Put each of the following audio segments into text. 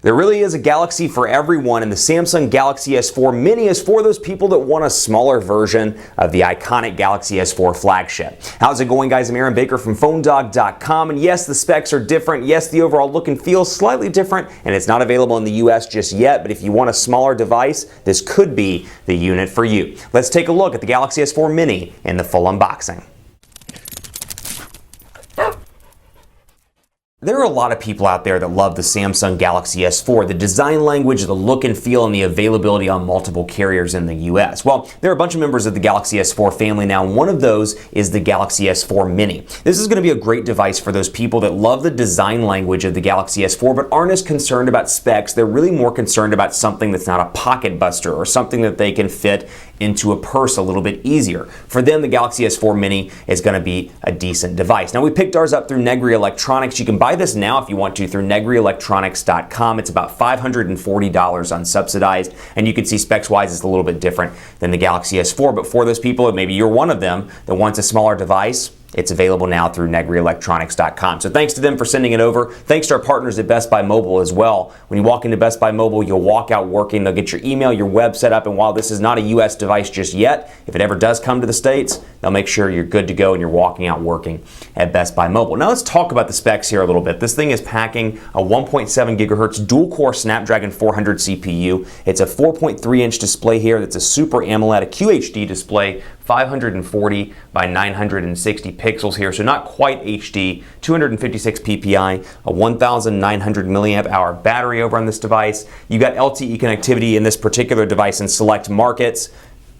There really is a Galaxy for everyone, and the Samsung Galaxy S4 Mini is for those people that want a smaller version of the iconic Galaxy S4 flagship. How's it going, guys? I'm Aaron Baker from PhoneDog.com, and yes, the specs are different. Yes, the overall look and feel is slightly different, and it's not available in the US just yet, but if you want a smaller device, this could be the unit for you. Let's take a look at the Galaxy S4 Mini in the full unboxing. There are a lot of people out there that love the Samsung Galaxy S4, the design language, the look and feel, and the availability on multiple carriers in the US. Well, there are a bunch of members of the Galaxy S4 family now, and one of those is the Galaxy S4 Mini. This is going to be a great device for those people that love the design language of the Galaxy S4 but aren't as concerned about specs. They're really more concerned about something that's not a pocket buster or something that they can fit into a purse a little bit easier. For them, the Galaxy S4 Mini is going to be a decent device. Now, we picked ours up through Negri Electronics. You can buy this now if you want to through NegriElectronics.com. It's about $540 unsubsidized, and you can see specs-wise it's a little bit different than the Galaxy S4, but for those people, maybe you're one of them that wants a smaller device, it's available now through NegriElectronics.com. So thanks to them for sending it over. Thanks to our partners at Best Buy Mobile as well. When you walk into Best Buy Mobile, you'll walk out working. They'll get your email, your web set up, and while this is not a US device just yet, if it ever does come to the States, they'll make sure you're good to go and you're walking out working at Best Buy Mobile. Now let's talk about the specs here a little bit. This thing is packing a 1.7 gigahertz dual-core Snapdragon 400 CPU. It's a 4.3-inch display here that's a Super AMOLED, a QHD display, 540 by 960 pixels here, so not quite HD, 256 ppi, a 1,900 milliamp hour battery over on this device. You got LTE connectivity in this particular device in select markets.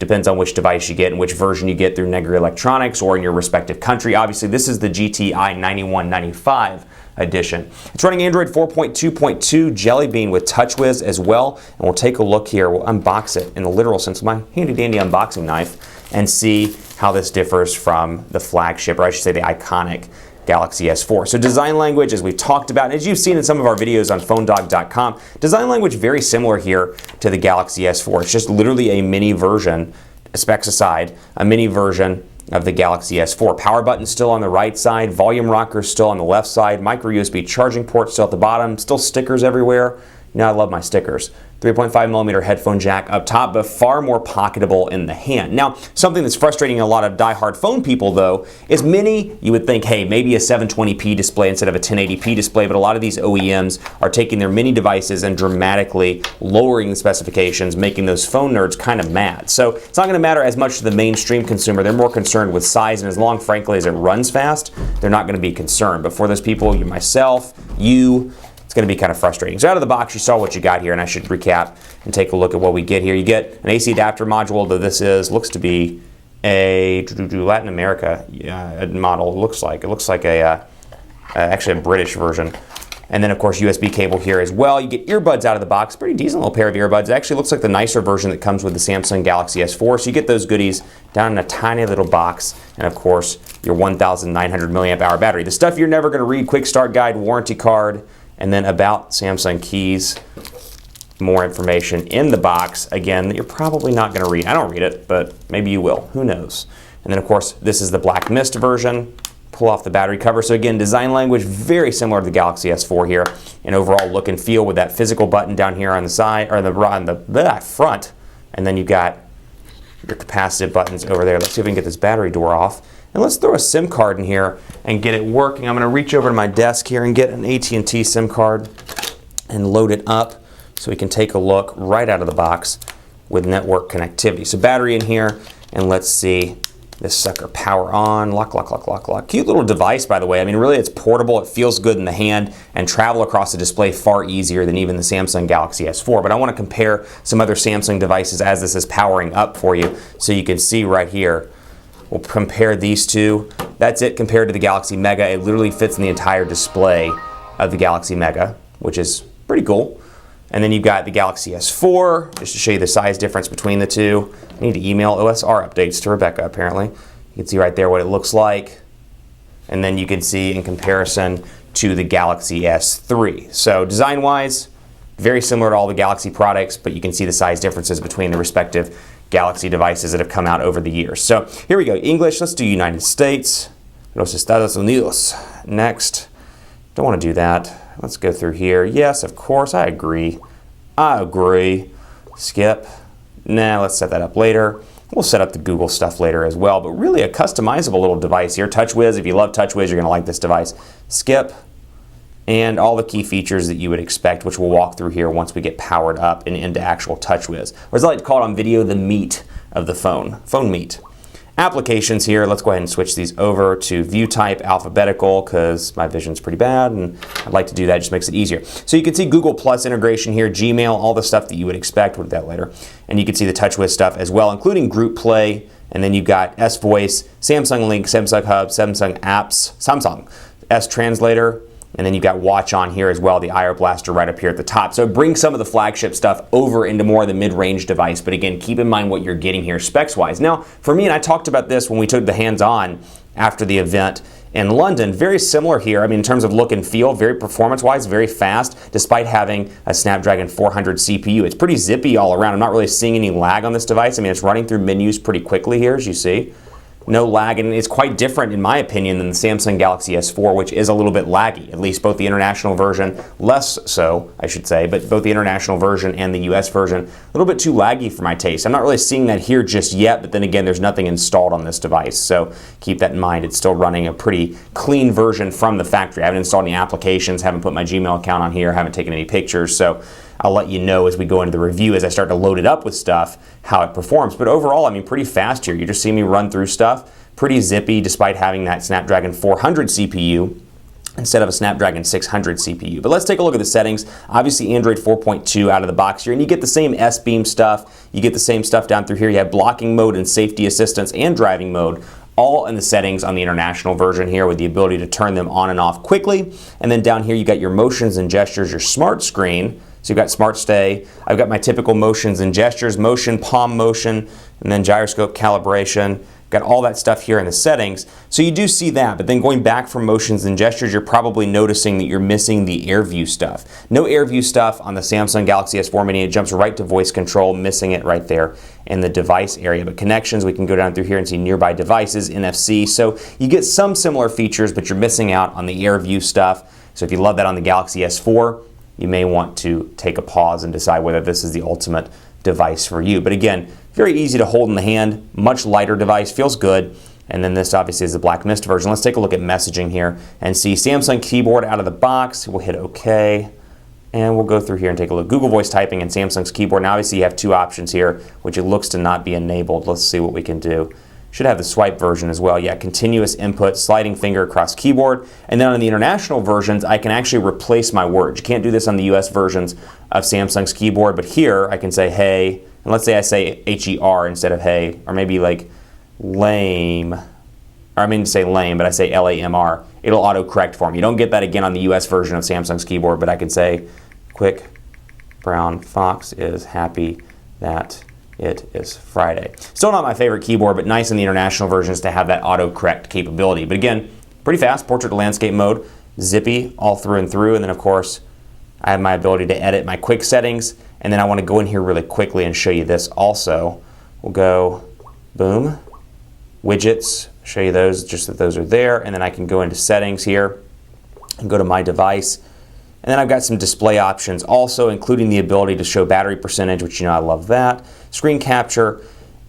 Depends on which device you get and which version you get through Negri Electronics or in your respective country. Obviously, this is the GTI 9195 edition. It's running Android 4.2.2 Jelly Bean with TouchWiz as well, and we'll take a look here. We'll unbox it in the literal sense of my handy-dandy unboxing knife and see how this differs from the flagship, or I should say the iconic Galaxy S4. So design language, as we've talked about, and as you've seen in some of our videos on PhoneDog.com, design language very similar here to the Galaxy S4. It's just literally a mini version, specs aside, a mini version of the Galaxy S4. Power button still on the right side, volume rocker still on the left side, micro USB charging port still at the bottom, still stickers everywhere. You know, I love my stickers. 3.5mm headphone jack up top, but far more pocketable in the hand. Now, something that's frustrating a lot of die-hard phone people, though, is Mini, you would think, hey, maybe a 720p display instead of a 1080p display, but a lot of these OEMs are taking their Mini devices and dramatically lowering the specifications, making those phone nerds kind of mad. So it's not going to matter as much to the mainstream consumer. They're more concerned with size, and as long, frankly, as it runs fast, they're not going to be concerned. But for those people, myself, you, it's going to be kind of frustrating. So out of the box, you saw what you got here, and I should recap and take a look at what we get here. You get an AC adapter module, though this looks to be a Latin America model. It looks like actually a British version. And then, of course, USB cable here as well. You get earbuds out of the box. Pretty decent little pair of earbuds. It actually looks like the nicer version that comes with the Samsung Galaxy S4. So you get those goodies down in a tiny little box. And, of course, your 1,900 milliamp hour battery. The stuff you're never going to read, quick start guide, warranty card, and then about Samsung keys, more information in the box, again, that you're probably not going to read. I don't read it, but maybe you will. Who knows? And then, of course, this is the Black Mist version. Pull off the battery cover. So again, design language very similar to the Galaxy S4 here, and overall look and feel with that physical button down here on the side, or on the front, and then you got your capacitive buttons over there. Let's see if we can get this battery door off. And let's throw a SIM card in here and get it working. I'm going to reach over to my desk here and get an AT&T SIM card and load it up so we can take a look right out of the box with network connectivity. So battery in here, and let's see this sucker power on. Lock, lock, lock, lock, lock. Cute little device, by the way. I mean, really, it's portable. It feels good in the hand, and travel across the display far easier than even the Samsung Galaxy S4. But I want to compare some other Samsung devices as this is powering up for you so you can see right here. We'll compare these two. That's it compared to the Galaxy Mega. It literally fits in the entire display of the Galaxy Mega, which is pretty cool. And then you've got the Galaxy S4, just to show you the size difference between the two. I need to email OSR updates to Rebecca, apparently. You can see right there what it looks like. And then you can see in comparison to the Galaxy S3. So design-wise, very similar to all the Galaxy products, but you can see the size differences between the respective Galaxy devices that have come out over the years. So here we go. English, let's do United States. Los Estados Unidos. Next. Don't want to do that. Let's go through here. Yes, of course, I agree. I agree. Skip. Nah, let's set that up later. We'll set up the Google stuff later as well, but really a customizable little device here. TouchWiz, if you love TouchWiz, you're gonna like this device. Skip. And all the key features that you would expect, which we'll walk through here once we get powered up and into actual TouchWiz. Or as I like to call it on video, the meat of the phone meat. Applications here, let's go ahead and switch these over to view type alphabetical because my vision's pretty bad and I'd like to do that, it just makes it easier. So you can see Google Plus integration here, Gmail, all the stuff that you would expect, we'll do that later. And you can see the TouchWiz stuff as well, including Group Play, and then you've got S-Voice, Samsung Link, Samsung Hub, Samsung Apps, Samsung S-Translator, and then you've got Watch on here as well, the IR Blaster right up here at the top. So bring some of the flagship stuff over into more of the mid-range device, but again, keep in mind what you're getting here specs-wise. Now, for me, and I talked about this when we took the hands-on after the event in London, very similar here. I mean, in terms of look and feel, very performance-wise, very fast, despite having a Snapdragon 400 CPU. It's pretty zippy all around. I'm not really seeing any lag on this device. I mean, it's running through menus pretty quickly here, as you see. No lag, and it's quite different in my opinion than the Samsung Galaxy S4, which is a little bit laggy, at least both the international version, less so I should say, but both the international version and the US version, a little bit too laggy for my taste. I'm not really seeing that here just yet, but then again, there's nothing installed on this device, so keep that in mind. It's still running a pretty clean version from the factory. I haven't installed any applications, haven't put my Gmail account on here, haven't taken any pictures, so I'll let you know as we go into the review, as I start to load it up with stuff, how it performs. But overall, I mean, pretty fast here. You just see me run through stuff. Pretty zippy despite having that Snapdragon 400 CPU instead of a Snapdragon 600 CPU. But let's take a look at the settings. Obviously Android 4.2 out of the box here, and you get the same S-Beam stuff. You get the same stuff down through here. You have blocking mode and safety assistance and driving mode, all in the settings on the international version here with the ability to turn them on and off quickly. And then down here you got your motions and gestures, your smart screen. So you've got Smart Stay. I've got my typical motions and gestures, motion, palm motion, and then gyroscope calibration. Got all that stuff here in the settings. So you do see that, but then going back from motions and gestures, you're probably noticing that you're missing the AirView stuff. No AirView stuff on the Samsung Galaxy S4 Mini. It jumps right to voice control, missing it right there in the device area. But connections, we can go down through here and see nearby devices, NFC. So you get some similar features, but you're missing out on the AirView stuff. So if you love that on the Galaxy S4, you may want to take a pause and decide whether this is the ultimate device for you. But again, very easy to hold in the hand, much lighter device, feels good. And then this obviously is the Black Mist version. Let's take a look at messaging here and see Samsung keyboard out of the box. We'll hit OK. And we'll go through here and take a look. Google voice typing and Samsung's keyboard. Now obviously you have two options here, which it looks to not be enabled. Let's see what we can do. Should have the swipe version as well. Yeah, continuous input, sliding finger across keyboard. And then on the international versions, I can actually replace my words. You can't do this on the US versions of Samsung's keyboard, but here I can say hey, and let's say I say H-E-R instead of hey, or maybe like lame, or I mean to say lame, but I say L-A-M-R. It'll auto-correct for me. You don't get that again on the US version of Samsung's keyboard, but I can say quick brown fox is happy that it is Friday. Still not my favorite keyboard, but nice in the international versions to have that auto-correct capability. But again, pretty fast, portrait to landscape mode, zippy all through and through, and then of course, I have my ability to edit my quick settings, and then I want to go in here really quickly and show you this also. We'll go, boom, widgets, show you those, just that those are there, and then I can go into settings here and go to my device. And then I've got some display options also, including the ability to show battery percentage, which you know I love that, screen capture,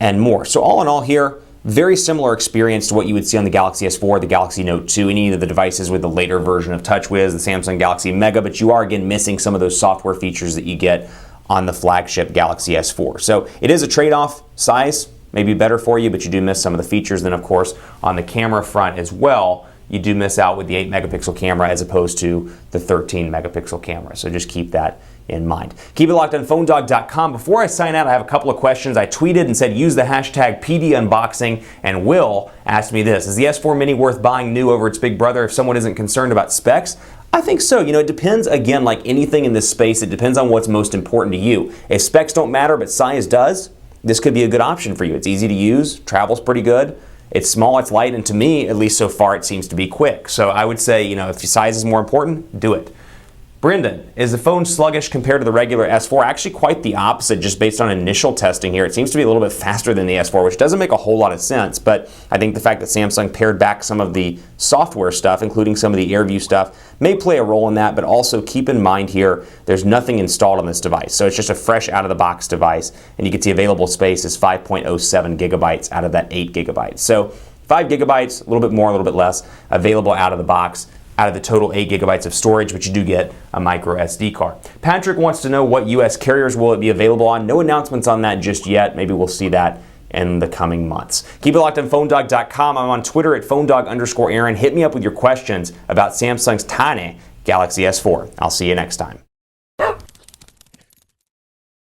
and more. So all in all here, very similar experience to what you would see on the Galaxy S4, the Galaxy Note 2, any of the devices with the later version of TouchWiz, the Samsung Galaxy Mega, but you are again missing some of those software features that you get on the flagship Galaxy S4. So it is a trade-off. Size may be better for you, but you do miss some of the features. Then of course on the camera front as well, you do miss out with the 8 megapixel camera as opposed to the 13 megapixel camera. So just keep that in mind. Keep it locked on PhoneDog.com. Before I sign out, I have a couple of questions. I tweeted and said use the hashtag PDUnboxing, and Will asked me this: is the S4 Mini worth buying new over its big brother if someone isn't concerned about specs? I think so. You know, it depends, again, like anything in this space, it depends on what's most important to you. If specs don't matter but size does, this could be a good option for you. It's easy to use, travels pretty good. It's small, it's light, and to me, at least so far, it seems to be quick. So I would say, you know, if your size is more important, do it. Brendan, is the phone sluggish compared to the regular S4? Actually, quite the opposite, just based on initial testing here. It seems to be a little bit faster than the S4, which doesn't make a whole lot of sense, but I think the fact that Samsung pared back some of the software stuff, including some of the AirView stuff, may play a role in that, but also keep in mind here, there's nothing installed on this device. So it's just a fresh out-of-the-box device, and you can see available space is 5.07 gigabytes out of that 8 gigabytes. So 5 gigabytes, a little bit more, a little bit less, available out of the box. Out of the total 8 gigabytes of storage, but you do get a micro SD card. Patrick wants to know what US carriers will it be available on. No announcements on that just yet. Maybe we'll see that in the coming months. Keep it locked on PhoneDog.com. I'm on Twitter at PhoneDog_Aaron. Hit me up with your questions about Samsung's tiny Galaxy S4. I'll see you next time.